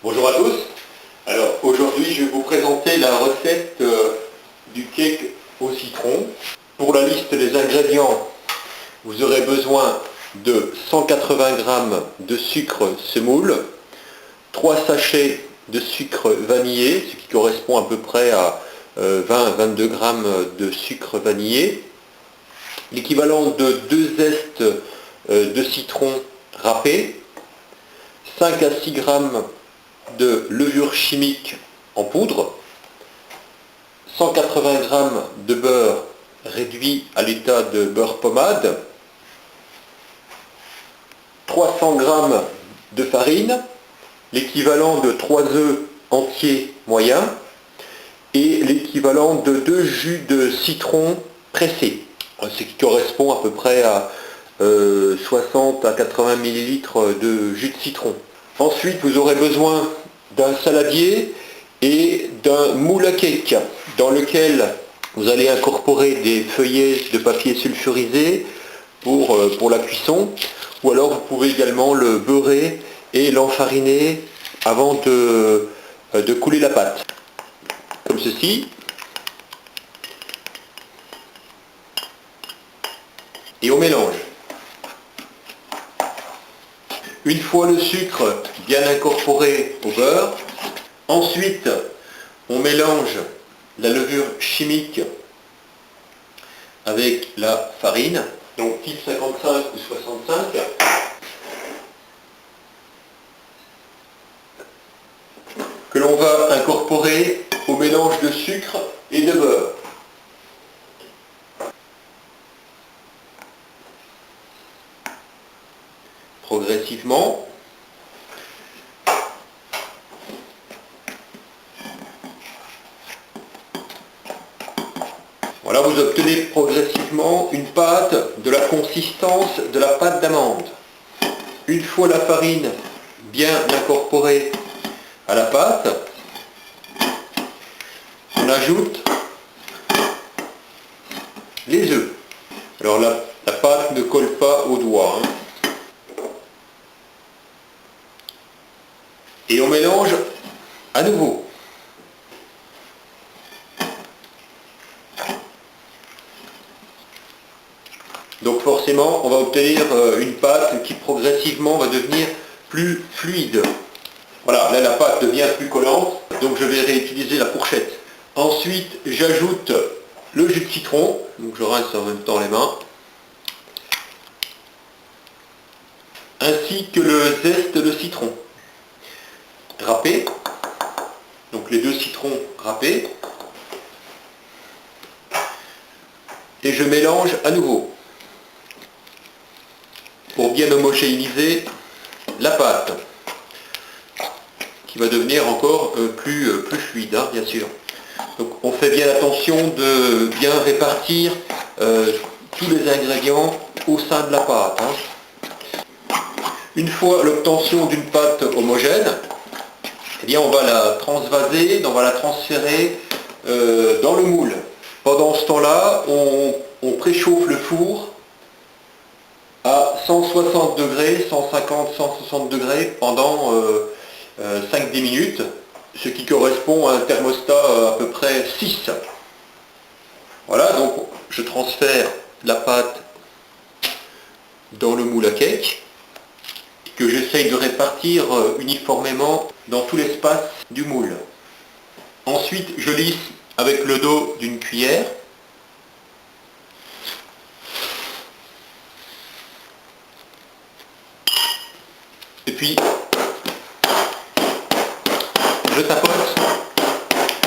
Bonjour à tous. Alors aujourd'hui je vais vous présenter la recette du cake au citron. Pour la liste des ingrédients, vous aurez besoin de 180 g de sucre semoule, 3 sachets de sucre vanillé, ce qui correspond à peu près à 20-22 g de sucre vanillé, l'équivalent de 2 zestes de citron râpé, 5 à 6 g de levure chimique en poudre, 180 g de beurre réduit à l'état de beurre pommade, 300 g de farine, l'équivalent de 3 œufs entiers moyens et l'équivalent de 2 jus de citron pressés, ce qui correspond à peu près à 60 à 80 ml de jus de citron. Ensuite, vous aurez besoin d'un saladier et d'un moule à cake dans lequel vous allez incorporer des feuillets de papier sulfurisé pour la cuisson, ou alors vous pouvez également le beurrer et l'enfariner avant de couler la pâte, comme ceci. Et on mélange. Une fois le sucre bien incorporé au beurre, ensuite on mélange la levure chimique avec la farine, donc type 55 ou 65, que l'on va incorporer au mélange de sucre et de beurre. Progressivement. Voilà, vous obtenez progressivement une pâte de la consistance de la pâte d'amande. Une fois la farine bien incorporée à la pâte, on ajoute les œufs. Alors la pâte ne colle pas aux doigts, hein. Et on mélange à nouveau. Donc forcément, on va obtenir une pâte qui progressivement va devenir plus fluide. Voilà, là la pâte devient plus collante, donc je vais réutiliser la fourchette. Ensuite, j'ajoute le jus de citron, donc je rince en même temps les mains, ainsi que le zeste de citron râpé, donc les 2 citrons râpés, et je mélange à nouveau pour bien homogénéiser la pâte, qui va devenir encore plus fluide, hein, bien sûr. Donc on fait bien attention de bien répartir tous les ingrédients au sein de la pâte, hein. Une fois l'obtention d'une pâte homogène, eh bien on va la transvaser, on va la transférer dans le moule. Pendant ce temps-là, on préchauffe le four à 160 degrés, 150-160 degrés pendant 5-10 minutes, ce qui correspond à un thermostat à peu près 6. Voilà, donc je transfère la pâte dans le moule à cake, que j'essaye de répartir uniformément dans tout l'espace du moule. Ensuite, je lisse avec le dos d'une cuillère. Et puis, je tapote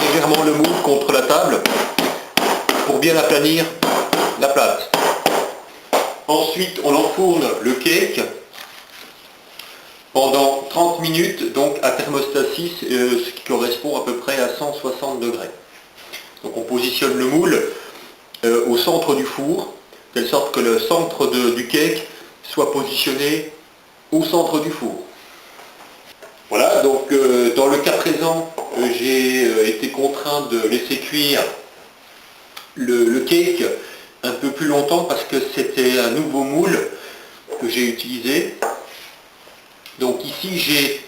légèrement le moule contre la table pour bien aplanir la plate. Ensuite, on enfourne le cake pendant 30 minutes, donc à thermostat 6, ce qui correspond à peu près à 160 degrés. Donc on positionne le moule au centre du four, de telle sorte que le centre du cake soit positionné au centre du four. Voilà, donc dans le cas présent, j'ai été contraint de laisser cuire le cake un peu plus longtemps parce que c'était un nouveau moule que j'ai utilisé. Donc ici j'ai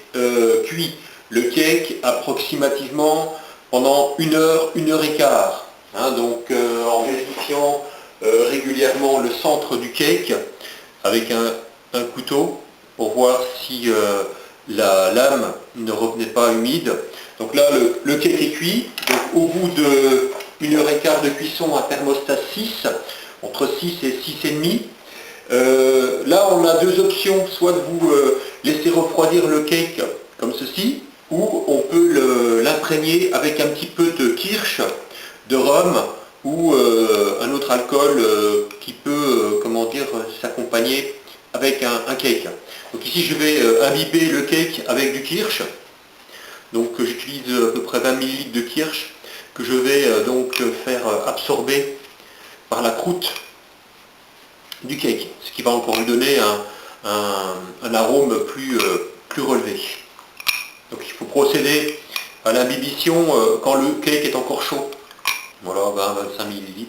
cuit le cake approximativement pendant 1 heure et quart. Hein, donc en vérifiant régulièrement le centre du cake avec un couteau pour voir si la lame ne revenait pas humide. Donc là le cake est cuit. Donc au bout de 1 heure et quart de cuisson à thermostat 6, entre 6 et 6,5, là on a deux options, soit de vous laisser refroidir le cake comme ceci, ou on peut l'imprégner avec un petit peu de kirsch, de rhum ou un autre alcool qui peut comment dire, s'accompagner avec un cake. Donc ici je vais imbiber le cake avec du kirsch. Donc j'utilise à peu près 20 ml de kirsch que je vais donc faire absorber par la croûte du cake, ce qui va encore lui donner un arôme plus relevé. Donc il faut procéder à l'imbibition quand le cake est encore chaud. Voilà, 20-25 ml.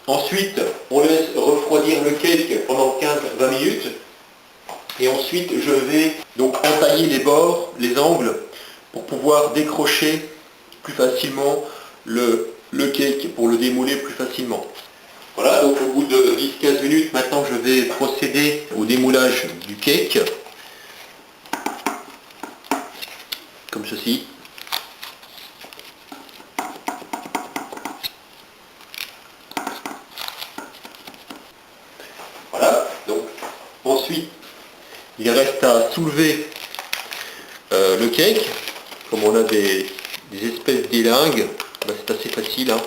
Ensuite, on laisse refroidir le cake pendant 15-20 minutes. Et ensuite, je vais donc entailler les bords, les angles, pour pouvoir décrocher plus facilement le cake, pour le démouler plus facilement. Voilà, donc au bout de 10-15 minutes, maintenant je vais procéder au démoulage du cake. Comme ceci. Voilà, donc ensuite il reste à soulever le cake. Comme on a des espèces d'élingues, c'est assez facile. Hein.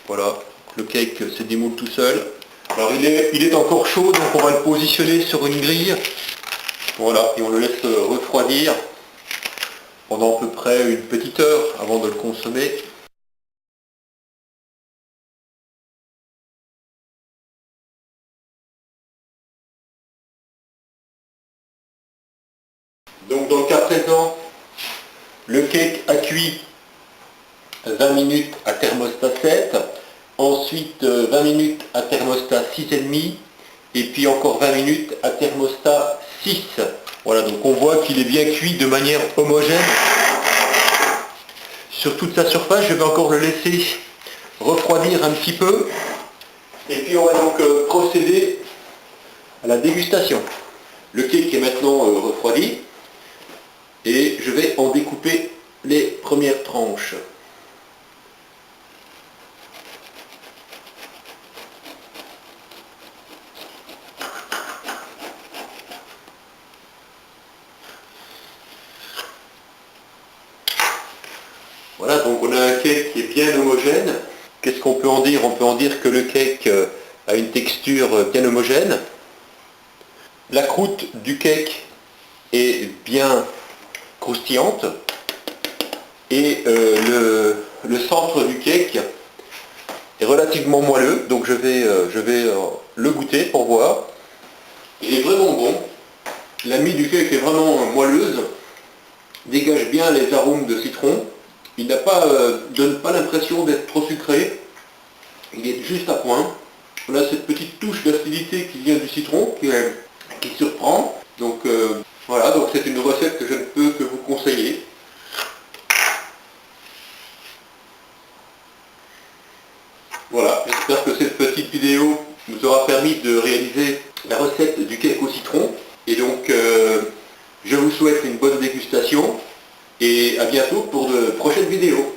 Voilà, le cake se démoule tout seul. Alors il est encore chaud, donc on va le positionner sur une grille. Voilà, et on le laisse refroidir pendant à peu près une petite heure avant de le consommer. Donc dans le cas présent, le cake a cuit 20 minutes à thermostat 7, ensuite 20 minutes à thermostat 6,5 et puis encore 20 minutes à thermostat 6. Voilà, donc on voit qu'il est bien cuit de manière homogène. Sur toute sa surface, je vais encore le laisser refroidir un petit peu. Et puis on va donc procéder à la dégustation. Le cake est maintenant refroidi et je vais en découper les premières tranches. Voilà, donc on a un cake qui est bien homogène. Qu'est-ce qu'on peut en dire? On peut en dire que le cake a une texture bien homogène. La croûte du cake est bien croustillante. Et le centre du cake est relativement moelleux. Donc je vais le goûter pour voir. Il est vraiment bon. La mie du cake est vraiment moelleuse. Dégage bien les arômes de citron. Il donne pas l'impression d'être trop sucré. Il est juste à point. On a cette petite touche d'acidité qui vient du citron, qui surprend. Donc voilà, donc c'est une recette que je ne peux que vous conseiller. Voilà, j'espère que cette petite vidéo nous aura permis de réaliser la recette du cake au citron. Et donc je vous souhaite une bonne dégustation et à bientôt pour de prochaines vidéos.